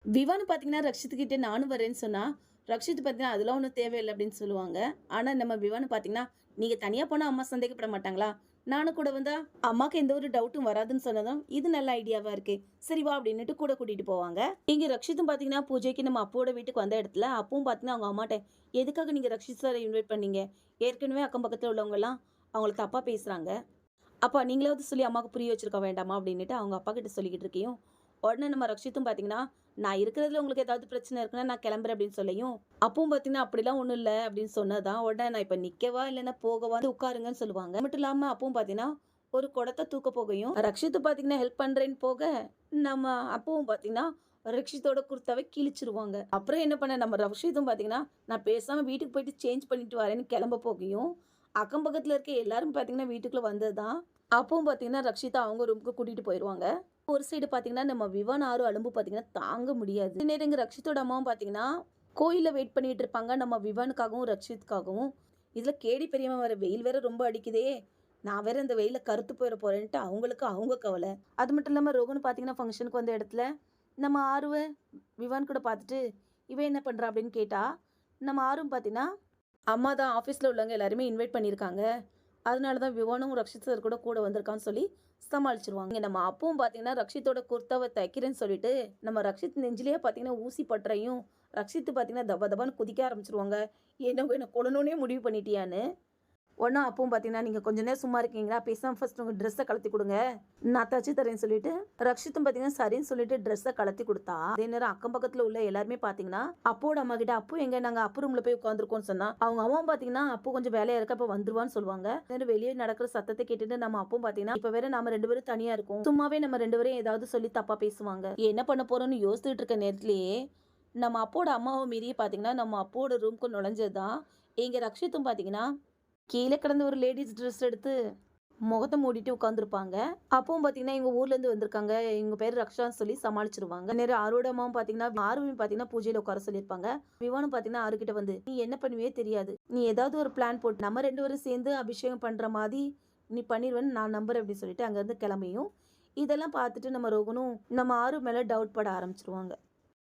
விவான்னு பார்த்தீங்கன்னா, ரக்ஷித்துக்கிட்ட நானும் வரேன்னு சொன்னா, ரக்ஷித் பார்த்தீங்கன்னா, அதெல்லாம் ஒண்ணும் தேவையில்ல அப்படின்னு சொல்லுவாங்க. ஆனா நம்ம விவான்னு பார்த்தீங்கன்னா, நீங்க தனியா போனா அம்மா சந்தேகப்பட மாட்டாங்களா? நானும் கூட வந்தா அம்மாக்கு எந்த ஒரு டவுட்டும் வராதுன்னு சொன்னதும், இது நல்ல ஐடியாவா இருக்கே. சரி வா அப்படின்னுட்டு கூட கூட்டிட்டு போவாங்க. இங்க ரக்ஷித்தும் பார்த்தீங்கன்னா, பூஜைக்கு நம்ம அப்புவோட வீட்டுக்கு வந்த இடத்துல, அப்பவும் பார்த்தீங்கன்னா, அவங்க அம்மாட்ட எதுக்காக நீங்க ரக்ஷித் சார இன்வைட் பண்ணீங்க? ஏற்கனவே அக்கம் பக்கத்துல உள்ளவங்கலாம் அவங்கள தப்பா பேசுறாங்க. அப்பா நீங்களாவது சொல்லி அம்மாவுக்கு புரிய வச்சிருக்க வேண்டாமா? அப்படின்னுட்டு அவங்க அப்பா கிட்ட சொல்லிக்கிட்டு இருக்கையும், உடனே நம்ம ரக்ஷித்தும் பார்த்தீங்கன்னா, நான் இருக்கிறதுல உங்களுக்கு ஏதாவது பிரச்சனை இருக்குன்னா நான் கிளம்புறேன் அப்படின்னு சொல்லியும், அப்பவும் பார்த்தீங்கன்னா, அப்படிலாம் ஒண்ணும் இல்ல அப்படின்னு சொன்னதான், உடனே நான் இப்ப நிக்கவா இல்லன்னா போகவா வந்து உட்காருங்கன்னு சொல்லுவாங்க. அது மட்டும் இல்லாம அப்பவும் பார்த்தீங்கன்னா, ஒரு குடத்த தூக்க போகையும், ரக்ஷித்து பார்த்தீங்கன்னா ஹெல்ப் பண்றேன்னு போக, நம்ம அப்பவும் பார்த்தீங்கன்னா, ரக்ஷித்தோட குர்தாவை கிழிச்சிருவாங்க. அப்புறம் என்ன பண்ண நம்ம ரக்ஷித்தும் பார்த்தீங்கன்னா, நான் பேசாம வீட்டுக்கு போயிட்டு சேஞ்ச் பண்ணிட்டு வரேன்னு கிளம்ப போகையும், அக்கம் பக்கத்துல இருக்க எல்லாரும் பார்த்தீங்கன்னா வீட்டுக்குள்ள வந்தது தான். அப்பவும் பார்த்தீங்கன்னா, ரக்ஷிதா அவங்க ரூமுக்கு கூட்டிட்டு போயிருவாங்க. ஒரு சைடு பார்த்தீங்கன்னா, நம்ம விவான் ஆறு அலும்பு பார்த்தீங்கன்னா தாங்க முடியாது. இந்த நேரம் இங்க ரக்ஷித்தோட அம்மாவும் பார்த்தீங்கன்னா, கோயில்ல வெயிட் பண்ணிட்டு இருப்பாங்க. நம்ம விவானுக்காகவும், ரக்ஷித்காகவும். இதுல கேடி பெரியம்மா வேற வெயில் வேற ரொம்ப அடிக்குதே! நான் வேற இந்த வெயில்ல கருத்து போயிற போறேன்ட்டு அவங்களுக்கு அவங்க கவல. அது மட்டும் இல்லாம ரோகன் பார்த்தீங்கன்னா, ஃபங்ஷனுக்கு வந்த இடத்துல நம்ம ஆருவ விவான் கூட பார்த்துட்டு, "இவ என்ன பண்றா?" அப்படின்னு கேட்டா, நம்ம ஆரும் பார்த்தீங்கன்னா, "அம்மா தான் ஆஃபீஸ்ல உள்ளவங்க எல்லாருமே இன்வைட் பண்ணியிருக்காங்க. அதனால தான் விவானும் ரக்ஷித் சார் கூட வந்திருக்கான்னு சொல்லி சமாளிச்சுருவாங்க. இங்க நம்ம அப்பவும் பார்த்தீங்கன்னா, ரக்ஷித்தோட குர்தாவ தைக்கிறேன்னு சொல்லிட்டு, நம்ம ரக்ஷித் நெஞ்சிலேயே பார்த்தீங்கன்னா, ஊசி பட்டறையும், ரக்ஷித் பார்த்தீங்கன்னா, தப தபான்னு குதிக்க ஆரம்பிச்சுருவாங்க. என்ன கொல்லணும்னே முடிவு பண்ணிட்டியான்னு. உடனே அப்பவும் பார்த்தீங்கன்னா, "நீங்க கொஞ்ச நேரம் சும்மா இருக்கீங்களா? பேசாம ஃபர்ஸ்ட் உங்க ட்ரெஸ்ஸ கழட்டி குடுங்க. நான் தச்சு தரேன்னு" சொல்லிட்டு, ரக்ஷித்தும் பார்த்தீங்கன்னா, சரின்னு சொல்லிட்டு ட்ரெஸ்ஸ கழட்டி குடுத்தா, அதே நேரம் அக்கம் பக்கத்துல உள்ள எல்லாருமே பார்த்தீங்கன்னா, அப்புவோட அம்மாகிட்ட, "அப்பு எங்க? நாங்க அப்பு ரூம்ல போய் உட்காந்துருக்கோம்னு" சொன்னா, அவங்க அம்மாவும் பார்த்தீங்கன்னா, "அப்பு கொஞ்சம் வேலையா இருக்கு. அப்ப வந்துருவான்னு" சொல்லுவாங்க. வெளியே நடக்கிற சத்தத்த கேட்டுட்டு நம்ம அப்பவும் பார்த்தீங்கன்னா, "இப்ப வேற நாம 2 பேரும் தனியா இருக்கோம். சும்மாவே நம்ம 2 பேரும் ஏதாவது சொல்லி தப்பா பேசுவாங்க. என்ன பண்ண போறோம்னு யோசிச்சுட்டு இருக்க நேரத்திலேயே, நம்ம அப்போட அம்மாவ மீறியே பார்த்தீங்கன்னா, நம்ம அப்போட ரூம்க்கு நுழைஞ்சது தான். இங்க ரக்ஷித்தும் பார்த்தீங்கன்னா கீழ கிடந்த ஒரு லேடீஸ் ட்ரெஸ் எடுத்து முகத்த மூடிட்டு உட்காந்துருப்பாங்க. அப்பவும் பார்த்தீங்கன்னா, எங்க ஊர்லேருந்து வந்திருக்காங்க. இவங்க பேரு ரக்ஷான்னு சொல்லி சமாளிச்சுருவாங்க. நேரா ஆரோட அம்மாவும் பார்த்தீங்கன்னா, ஆருவையும் பார்த்தீங்கன்னா பூஜையில உட்கார சொல்லியிருப்பாங்க. விவானும் பார்த்தீங்கன்னா, ஆருகிட்ட வந்து, "நீ என்ன பண்ணுவியோ தெரியாது. நீ ஏதாவது ஒரு பிளான் போட்டு நம்ம 2 பேரும் சேர்ந்து அபிஷேகம் பண்ற மாரி நீ பண்ணிருவேன்னு நான் நம்புறேன்" அப்படின்னு சொல்லிட்டு அங்கேருந்து கிளம்பியும், இதெல்லாம் பார்த்துட்டு நம்ம ரோகனும் நம்ம ஆரு மேல டவுட் பட ஆரம்பிச்சுருவாங்க.